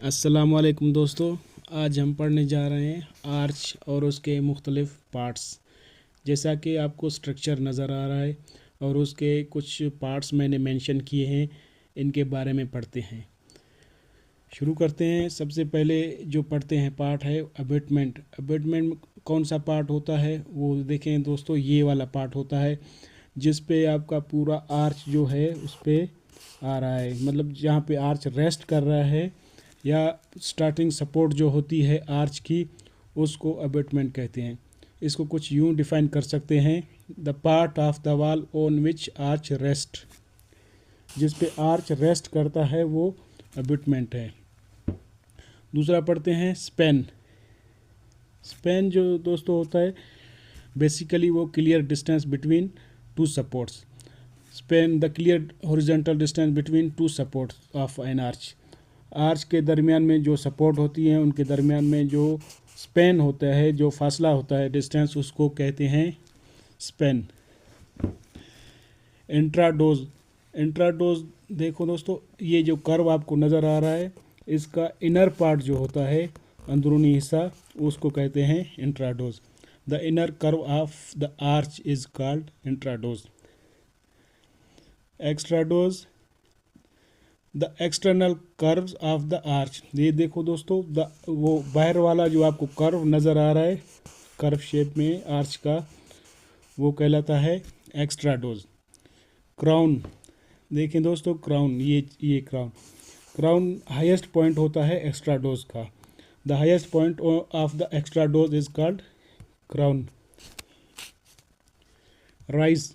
अस्सलामुअलैकुम दोस्तों, आज हम पढ़ने जा रहे हैं आर्च और उसके मुख्तलिफ़ पार्ट्स। जैसा कि आपको स्ट्रक्चर नज़र आ रहा है और उसके कुछ पार्ट्स मैंने मेंशन किए हैं, इनके बारे में पढ़ते हैं। शुरू करते हैं। सबसे पहले जो पढ़ते हैं पार्ट है अबैटमेंट। अबैटमेंट कौन सा पार्ट होता है वो देखें दोस्तों, ये वाला पार्ट होता है जिस पे आपका पूरा आर्च जो है उस पे आ रहा है, मतलब जहाँ पे आर्च रेस्ट कर रहा है या स्टार्टिंग सपोर्ट जो होती है आर्च की, उसको अबैटमेंट कहते हैं। इसको कुछ यूँ डिफाइन कर सकते हैं, the part of the wall on which arch rest. जिस पे आर्च रेस्ट करता है वो अबैटमेंट है। दूसरा पढ़ते हैं स्पैन। स्पैन जो दोस्तों होता है बेसिकली वो clear distance between two supports. Span the clear horizontal distance between two supports of N arch. Arch के दरमियान में जो सपोर्ट होती हैं उनके दरमियान में जो स्पैन होता है, जो फासला होता है, डिस्टेंस, उसको कहते हैं स्पैन। इंट्राडोज। इंट्राडोज देखो दोस्तों, ये जो कर्व आपको नज़र आ रहा है इसका इनर पार्ट जो होता है, अंदरूनी हिस्सा, उसको कहते हैं intrados. The inner curve of the arch is called intrados. Extrados the external curves of the arch. ये देखो दोस्तों, वो बाहर वाला जो आपको कर्व नज़र आ रहा है कर्व शेप में आर्च का, वो कहलाता है एक्स्ट्राडोज। क्राउन देखें दोस्तों, क्राउन, ये क्राउन, क्राउन हाईएस्ट पॉइंट होता है एक्स्ट्राडोज का। The highest point of the extrados is called crown. Rise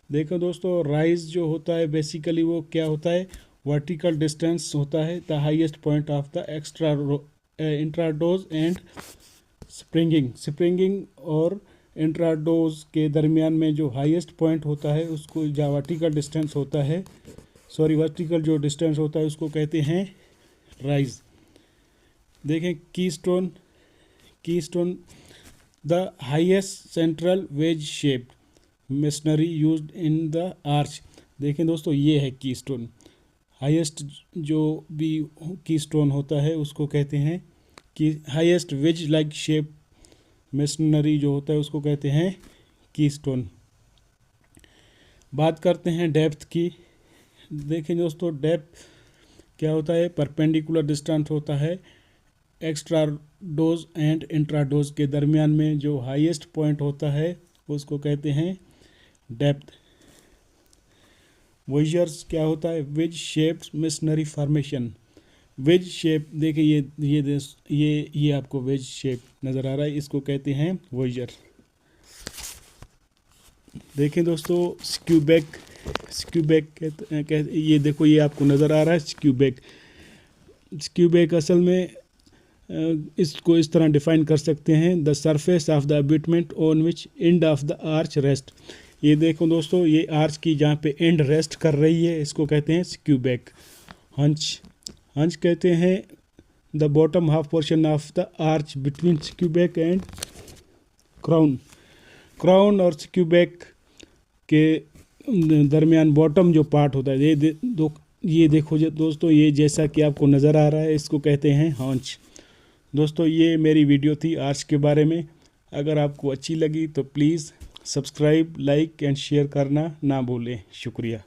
देखो दोस्तों, राइज जो होता है बेसिकली वो क्या होता है, वर्टिकल डिस्टेंस होता है, the highest point of the इंट्राडोज and springing. Springing और इंट्राडोज के दरमियान में जो हाईएस्ट पॉइंट होता है उसको, जो वर्टिकल डिस्टेंस होता है, वर्टिकल जो डिस्टेंस होता है उसको कहते हैं राइज। देखें keystone. Keystone the highest central wedge shaped masonry used in the arch. देखें दोस्तों, ये है कीस्टोन। हाईएस्ट जो भी कीस्टोन होता है उसको कहते हैं कि highest wedge like shape masonry जो होता है उसको कहते हैं कीस्टोन। बात करते हैं डेप्थ की। देखें दोस्तों, डेप्थ क्या होता है, परपेंडिकुलर डिस्टेंस होता है एक्स्ट्राडोज एंड इंट्राडोज के दरमियान में जो हाईएस्ट पॉइंट होता है उसको कहते हैं डेप्थ। वेजर्स क्या होता है, wedge shaped masonry formation. Veg shape देखिए, ये आपको वेज शेप नज़र आ रहा है, इसको कहते हैं वेजर। देखें दोस्तों, स्क्यूबैक। स्क्यूबैक कहते ये देखो, ये आपको नज़र आ रहा है स्क्यूबैक। स्क्यूबैक असल में इसको इस तरह डिफाइन कर सकते हैं, the surface of the abatement on which end of the arch rest. ये देखो दोस्तों, ये आर्च की जहाँ पे एंड रेस्ट कर रही है इसको कहते हैं स्क्यूबैक। हंच। हंच कहते हैं the bottom half portion of the arch between skewback and crown. Crown और स्क्यूबैक के दरमियान बॉटम जो पार्ट होता है, ये देखो दोस्तों, ये जैसा कि आपको नज़र आ रहा है इसको कहते हैं हंच। दोस्तों, ये मेरी वीडियो थी आर्च के बारे में। अगर आपको अच्छी लगी तो please subscribe, like and share करना ना भूलें। शुक्रिया।